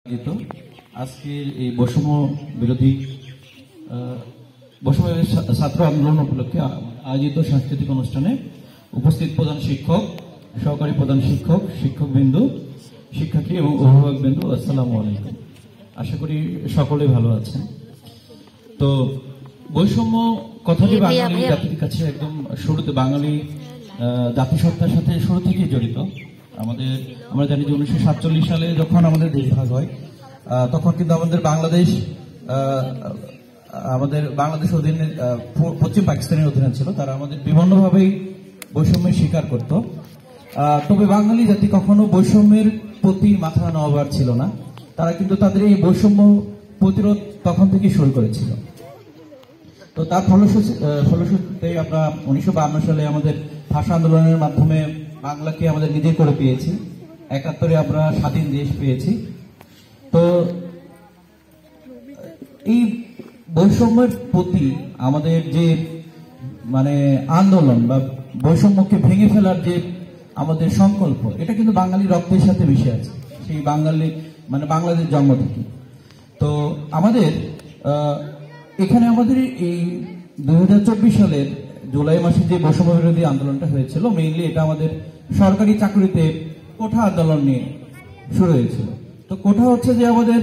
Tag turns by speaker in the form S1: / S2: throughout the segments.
S1: আয়োজিত আজকের এই বৈষম্য বিরোধী বৈষম্য ছাত্র আন্দোলন উপলক্ষে আয়োজিত সাংস্কৃতিক অনুষ্ঠানে উপস্থিত প্রধান শিক্ষক, সহকারী প্রধান শিক্ষক, শিক্ষকবৃন্দ, শিক্ষার্থী এবং অভিভাবকবৃন্দ, আসসালামু আলাইকুম। আশা করি সকলেই ভালো আছেন। তো বৈষম্য কথাটি বাঙালি জাতির কাছে একদম শুরুতে, বাঙালি জাতিসত্তার সাথে শুরু থেকেই জড়িত। আমরা জানি যে 1947 সালে যখন আমাদের দেশ ভাগ হয়, তখন কিন্তু আমাদের বাংলাদেশ অধীনে পশ্চিম পাকিস্তানের অধীনে ছিল। তারা আমাদের বিভিন্নভাবেই বৈষম্যের শিকার করত। তবে বাঙালি জাতি কখনো বৈষম্যের প্রতি মাথা নোয়াবার ছিল না। তারা কিন্তু তাদের এই বৈষম্য প্রতিরোধ তখন থেকে শুরু করেছিল। তো তার ফলশ্রুতিতে আমরা 1952 সালে আমাদের ভাষা আন্দোলনের মাধ্যমে বাংলাকে আমাদের নিজে করে পেয়েছি। 71-এ আমরা স্বাধীন দেশ পেয়েছি। তো এই বৈষম্যের প্রতি আমাদের যে আন্দোলন বা বৈষম্যকে ভেঙে ফেলার যে আমাদের সংকল্প, এটা কিন্তু বাঙালি রক্তের সাথে মিশে আছে, সেই বাংলাদেশ জন্ম থেকে। তো আমাদের এখানে আমাদের এই 2024 সালের জুলাই মাসে যে বৈষম্য বিরোধী আন্দোলনটা হয়েছিল, মেইনলি এটা আমাদের সরকারি চাকরিতে কোঠা আন্দোলন নিয়ে শুরু হয়েছিল। তো কোঠা হচ্ছে যে আমাদের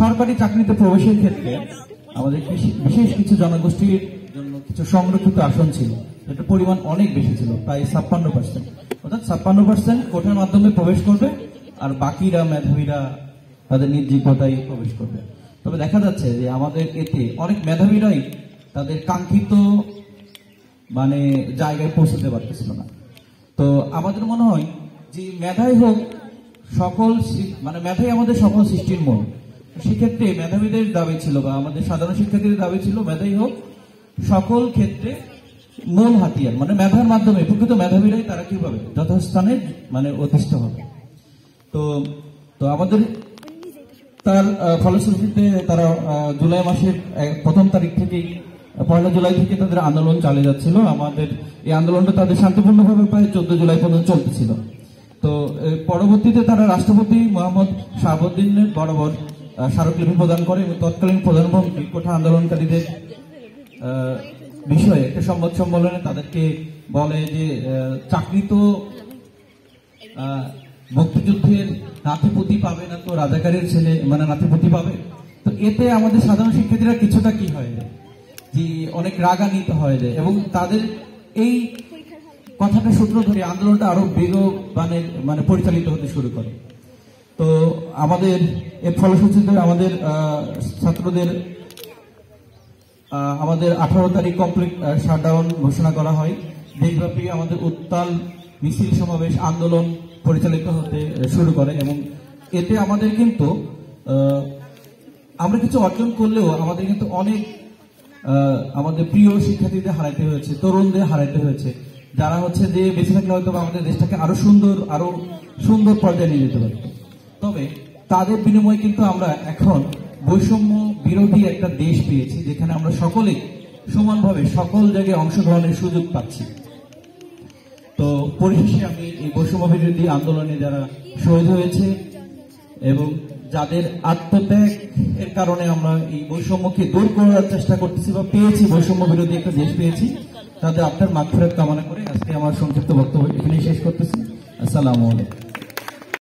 S1: সরকারি চাকরিতে প্রবেশের ক্ষেত্রে আমাদের বিশেষ কিছু জনগোষ্ঠীর জন্য কিছু সংরক্ষিত আসন ছিল, এটার পরিমাণ অনেক বেশি ছিল, প্রায় 56%। অর্থাৎ 56% কোঠার মাধ্যমে প্রবেশ করবে, আর বাকিরা মেধাবীরা তাদের নিজ যোগ্যতায় প্রবেশ করবে। তবে দেখা যাচ্ছে যে আমাদের এতে অনেক মেধাবীরাই তাদের কাঙ্ক্ষিত জায়গায় পৌঁছতে পারতেছিল না। তো আমাদের মনে হয় যে মেধাই আমাদের সকল সৃষ্টির মূল। সেক্ষেত্রে মেধাবীদের দাবি ছিল, বা আমাদের সাধারণ শিক্ষার্থীদের দাবি ছিল, মেধাই হোক সকল ক্ষেত্রে মূল হাতিয়ার। মেধার মাধ্যমে প্রকৃত মেধাবীরাই তারা কিভাবে যথাস্থানে অধিষ্ঠ হবে। তো আমাদের তার ফলশ্রুতিতে তারা জুলাই মাসের 1 তারিখ থেকেই, 1 জুলাই থেকে তাদের আন্দোলন চালিয়ে যাচ্ছিল। আমাদের এই আন্দোলনটা তাদের শান্তিপূর্ণভাবে প্রায় 14 জুলাই পর্যন্ত চলতেছিল। তো পরবর্তীতে তারা রাষ্ট্রপতি মোহাম্মদ শাহাবুদ্দিনের বরাবর স্মারকলিপি প্রদান করে এবং তৎকালীন প্রধানমন্ত্রী কোঠা আন্দোলনকারীদের বিষয়ে একটা সংবাদ সম্মেলনে তাদেরকে বলে যে চাকরি তো মুক্তিযুদ্ধের নাতিপুতি পাবে না, তো রাজাকারের ছেলে নাতিপুতি পাবে। তো এতে আমাদের সাধারণ শিক্ষার্থীরা কিছুটা কি হয়ে যায়, যে অনেক রাগান্বিত হয়ে যায়, এবং তাদের এই কথাটা সূত্র ধরে আন্দোলনটা আরো বেগবানে পরিচালিত হতে শুরু করে। তো আমাদের এর ফলশ্রুতিতে আমাদের ছাত্রদের 18 তারিখ কমপ্লিট শাটডাউন ঘোষণা করা হয়। দেশব্যাপী আমাদের উত্তাল মিছিল, সমাবেশ, আন্দোলন পরিচালিত হতে শুরু করে, এবং এতে আমাদের কিন্তু আমরা কিছু অর্জন করলেও আমাদের কিন্তু অনেক আমাদের প্রিয় শিক্ষার্থীদের হারাইতে হয়েছে, তরুণদের হারাইতে হয়েছে, যারা যে বেঁচে থাকলে হয়তো আমাদের দেশটাকে আরো সুন্দর পর্যায়ে নিয়ে যেতে পারত। তবে তাদের বিনিময়ে কিন্তু আমরা এখন বৈষম্য বিরোধী একটা দেশ পেয়েছি, যেখানে আমরা সকলে সমানভাবে সকল জায়গায় অংশগ্রহণের সুযোগ পাচ্ছি। তো পরিশেষে আমি এই বৈষম্য বিরোধী আন্দোলনে যারা শহীদ হয়েছে এবং যাদের আত্মত্যাগ এর কারণে আমরা এই বৈষম্যকে দূর করার চেষ্টা করতেছি বা পেয়েছি, বৈষম্য বিরোধী একটা দেশ পেয়েছি, তাদের আত্মার মাগফিরাত কামনা করে আজকে আমার সংক্ষিপ্ত বক্তব্য এখানেই শেষ করতেছি। আসসালামু আলাইকুম।